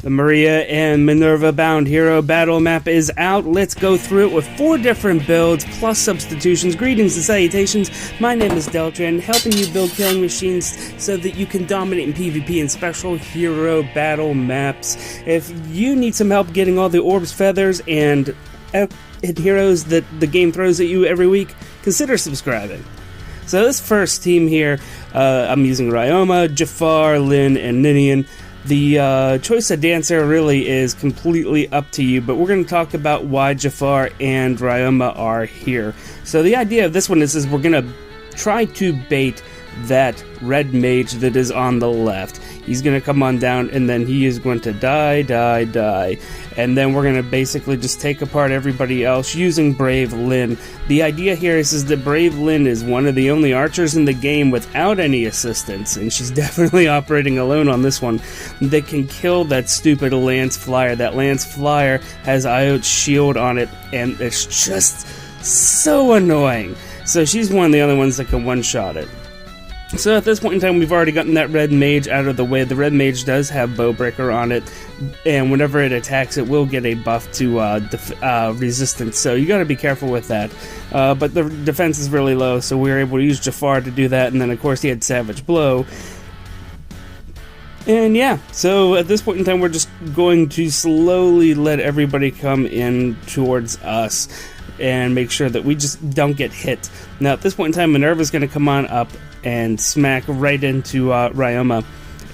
The Maria and Minerva bound hero battle map is out. Let's go through it with 4 different builds plus substitutions. Greetings and salutations. My name is Deltran, helping you build killing machines so that you can dominate in PvP and special hero battle maps. If you need some help getting all the orbs, feathers, and heroes that the game throws at you every week, consider subscribing. So this first team here, I'm using Ryoma, Jafar, Lin, and Ninian. The choice of dancer really is completely up to you, but we're going to talk about why Jafar and Ryoma are here. So the idea of this one is we're going to try to bait that red mage that is on the left. He's going to come on down, and then he is going to die. And then we're going to basically just take apart everybody else using Brave Lin. The idea here is that Brave Lin is one of the only archers in the game without any assistance, and she's definitely operating alone on this one, that can kill that stupid Lance Flyer. That Lance Flyer has Iote's shield on it, and it's just so annoying. So she's one of the other ones that can one-shot it. So at this point in time, we've already gotten that red mage out of the way. The red mage does have Bowbreaker on it, and whenever it attacks, it will get a buff to resistance, so you gotta be careful with that. But the defense is really low, so we were able to use Jafar to do that, and then of course he had Savage Blow. And yeah, so at this point in time, we're just going to slowly let everybody come in towards us and make sure that we just don't get hit. Now at this point in time, Minerva's going to come on up and smack right into Ryoma,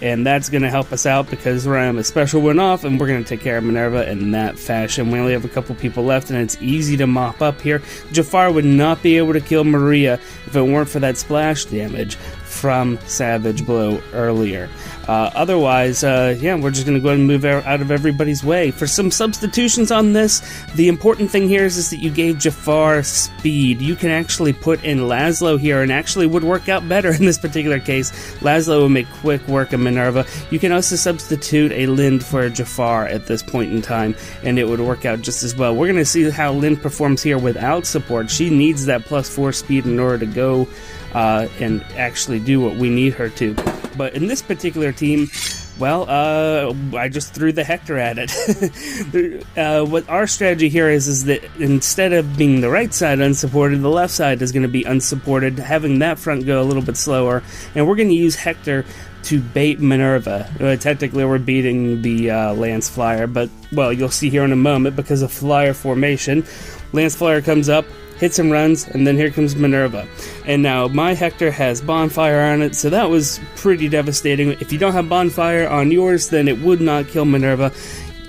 and that's going to help us out because Ryoma's special went off, and we're going to take care of Minerva in that fashion. We only have a couple people left, and it's easy to mop up here. Jafar would not be able to kill Maria if it weren't for that splash damage from Savage Blow earlier. Otherwise, yeah, we're just going to go ahead and move out of everybody's way. For some substitutions on this, the important thing here is that you gave Jafar speed. You can actually put in Laszlo here, and actually would work out better in this particular case. Laszlo will make quick work of Minerva. You can also substitute a Lind for a Jafar at this point in time, and it would work out just as well. We're going to see how Lind performs here without support. She needs that +4 speed in order to go and actually do what we need her to. But in this particular team, well, I just threw the Hector at it. What our strategy here is that instead of being the right side unsupported, the left side is going to be unsupported, having that front go a little bit slower, and we're going to use Hector to bait Minerva. Technically, we're beating the Lance Flyer, but, well, you'll see here in a moment, because of Flyer formation, Lance Flyer comes up, hits and runs, and then here comes Minerva. And now my Hector has Bonfire on it, so that was pretty devastating. If you don't have Bonfire on yours, then it would not kill Minerva.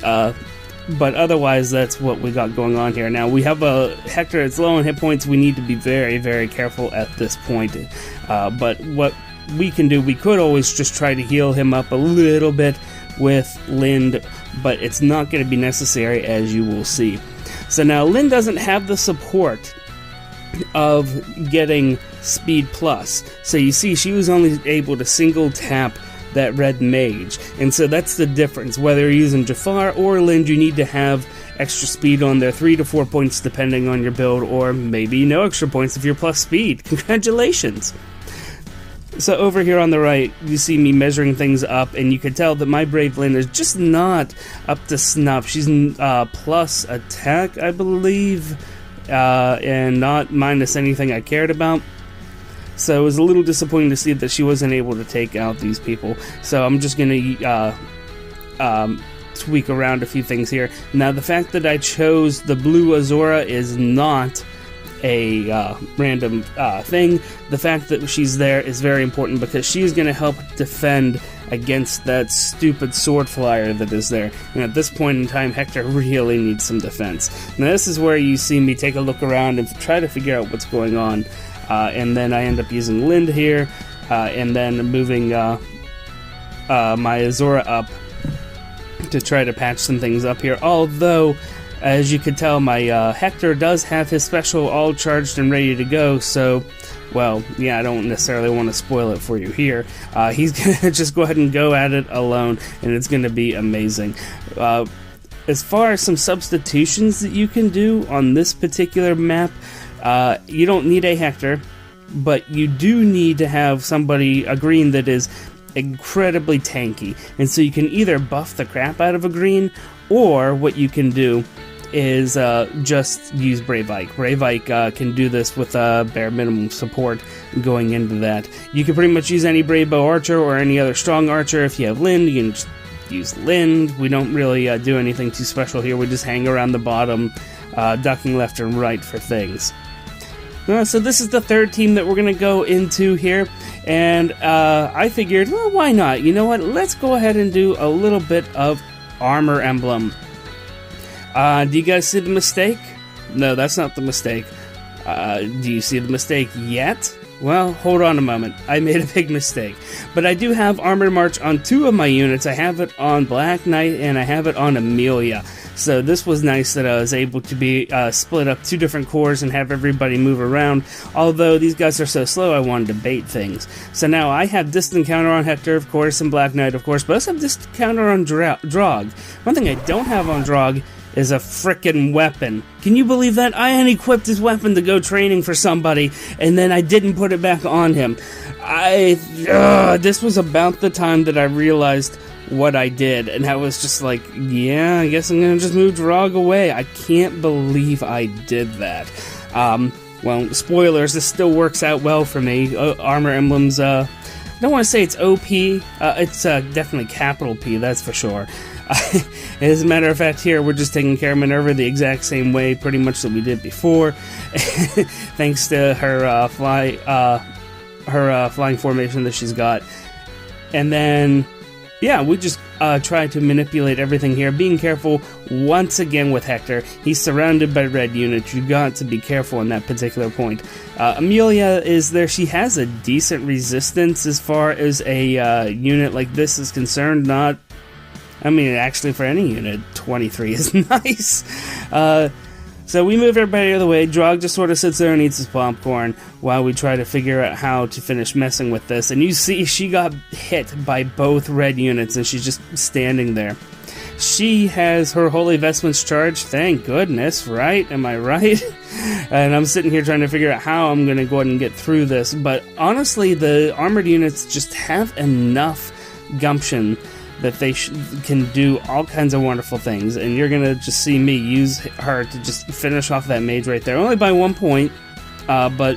But otherwise, that's what we got going on here. Now, we have a Hector that's low on hit points. We need to be very, very careful at this point. But what we can do, we could always just try to heal him up a little bit with Lind, but it's not going to be necessary, as you will see. So now Lin doesn't have the support of getting speed plus. So you see, she was only able to single tap that red mage. And so that's the difference. Whether you're using Jafar or Lin, you need to have extra speed on there, 3 to 4 points depending on your build, or maybe no extra points if you're plus speed. Congratulations! So over here on the right, you see me measuring things up, and you can tell that my Brave Lin is just not up to snuff. She's plus attack, I believe, and not minus anything I cared about. So it was a little disappointing to see that she wasn't able to take out these people. So I'm just going to tweak around a few things here. Now, the fact that I chose the blue Azora is not a random thing. The fact that she's there is very important because she's going to help defend against that stupid sword flyer that is there. And at this point in time, Hector really needs some defense. Now this is where you see me take a look around and try to figure out what's going on. And then I end up using Lind here, and then moving my Azora up to try to patch some things up here. Although, as you can tell, my Hector does have his special all charged and ready to go, so, well, yeah, I don't necessarily want to spoil it for you here. He's going to just go ahead and go at it alone, and it's going to be amazing. As far as some substitutions that you can do on this particular map, you don't need a Hector, but you do need to have somebody, a green that is incredibly tanky, and so you can either buff the crap out of a green, or what you can do is just use Brave Ike. Brave Ike can do this with bare minimum support going into that. You can pretty much use any Brave Bow Archer or any other strong archer. If you have Lind, you can just use Lind. We don't really do anything too special here. We just hang around the bottom, ducking left and right for things. So this is the third team that we're going to go into here, and I figured, well, why not? You know what? Let's go ahead and do a little bit of Armor Emblem. Do you guys see the mistake? No, that's not the mistake. Do you see the mistake yet? Well, hold on a moment. I made a big mistake. But I do have Armor March on 2 of my units. I have it on Black Knight and I have it on Amelia. So this was nice that I was able to be split up 2 different corps and have everybody move around. Although these guys are so slow, I wanted to bait things. So now I have distant counter on Hector, of course, and Black Knight, of course. But I also have distant counter on Drog. One thing I don't have on Drog is a frickin' weapon. Can you believe that? I unequipped his weapon to go training for somebody, and then I didn't put it back on him. This was about the time that I realized what I did, and I was just like, yeah, I guess I'm gonna just move Drog away. I can't believe I did that. Well, spoilers, this still works out well for me. Armor Emblem's, I don't want to say it's OP, it's definitely capital P, that's for sure. As a matter of fact, here we're just taking care of Minerva the exact same way, pretty much that we did before, thanks to her flying formation that she's got. And then, yeah, we just try to manipulate everything here, being careful once again with Hector. He's surrounded by red units. You got to be careful in that particular point. Amelia is there. She has a decent resistance as far as a unit like this is concerned. Not, I mean, actually, for any unit, 23 is nice. So we move everybody out of the way. Drog just sort of sits there and eats his popcorn while we try to figure out how to finish messing with this. And you see she got hit by both red units, and she's just standing there. She has her Holy Vestments charged, thank goodness, right? Am I right? And I'm sitting here trying to figure out how I'm going to go ahead and get through this. But honestly, the armored units just have enough gumption that they can do all kinds of wonderful things, and you're gonna just see me use her to just finish off that mage right there, only by 1 point, but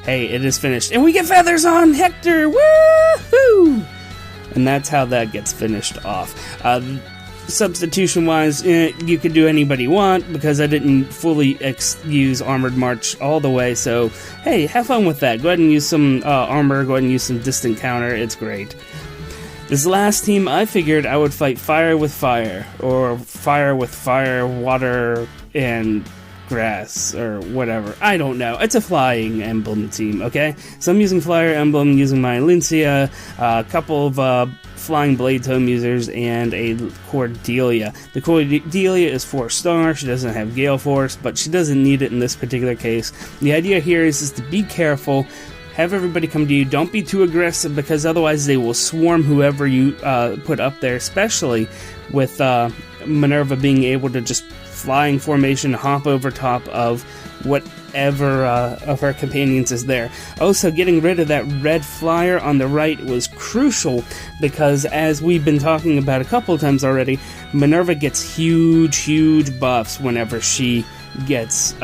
hey, it is finished, and we get feathers on Hector, woohoo! And that's how that gets finished off. Substitution wise, you could do anybody you want, because I didn't fully use Armored March all the way, so hey, have fun with that. Go ahead and use some armor, go ahead and use some distant counter, it's great. This last team, I figured I would fight fire with fire, or fire with fire, water, and grass, or whatever. I don't know. It's a flying emblem team, okay? So I'm using Flyer Emblem, using my Lincia, a couple of flying blade tome users, and a Cordelia. The Cordelia is 4-star, she doesn't have Gale Force, but she doesn't need it in this particular case. The idea here is to be careful, have everybody come to you, don't be too aggressive, because otherwise they will swarm whoever you put up there, especially with Minerva being able to just fly in formation, hop over top of whatever of her companions is there. Also, getting rid of that red flyer on the right was crucial, because as we've been talking about a couple of times already, Minerva gets huge buffs whenever she gets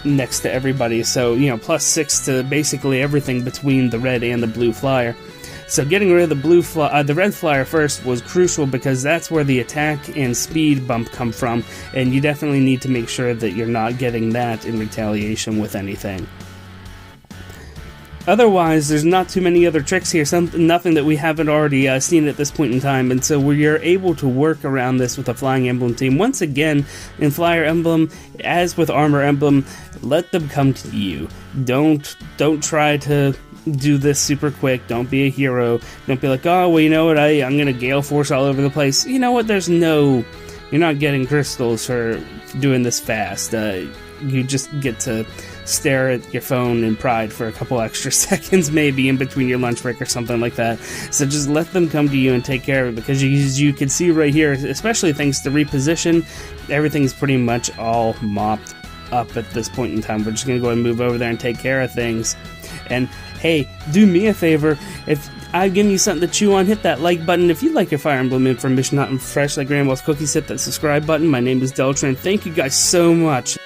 next to everybody, so you know, +6 to basically everything between the red and the blue flyer. So getting rid of the red flyer first was crucial, because that's where the attack and speed bump come from, and you definitely need to make sure that you're not getting that in retaliation with anything. Otherwise, there's not too many other tricks here, nothing that we haven't already seen at this point in time, and so we are able to work around this with a Flying Emblem team. Once again, in Flyer Emblem, as with Armor Emblem, let them come to you. Don't try to do this super quick. Don't be a hero. Don't be like, oh, well, you know what, I'm gonna Gale Force all over the place. You know what, you're not getting crystals for doing this fast. You just get to stare at your phone in pride for a couple extra seconds, maybe in between your lunch break or something like that. So just let them come to you and take care of it, because as you can see right here, especially thanks to reposition, everything's pretty much all mopped up at this point in time. We're just going to go ahead and move over there and take care of things. And hey, do me a favor. If I've given you something to chew on, hit that like button. If you like your Fire Emblem information hot and fresh like Grandma's cookies, hit that subscribe button. My name is Deltran. Thank you guys so much.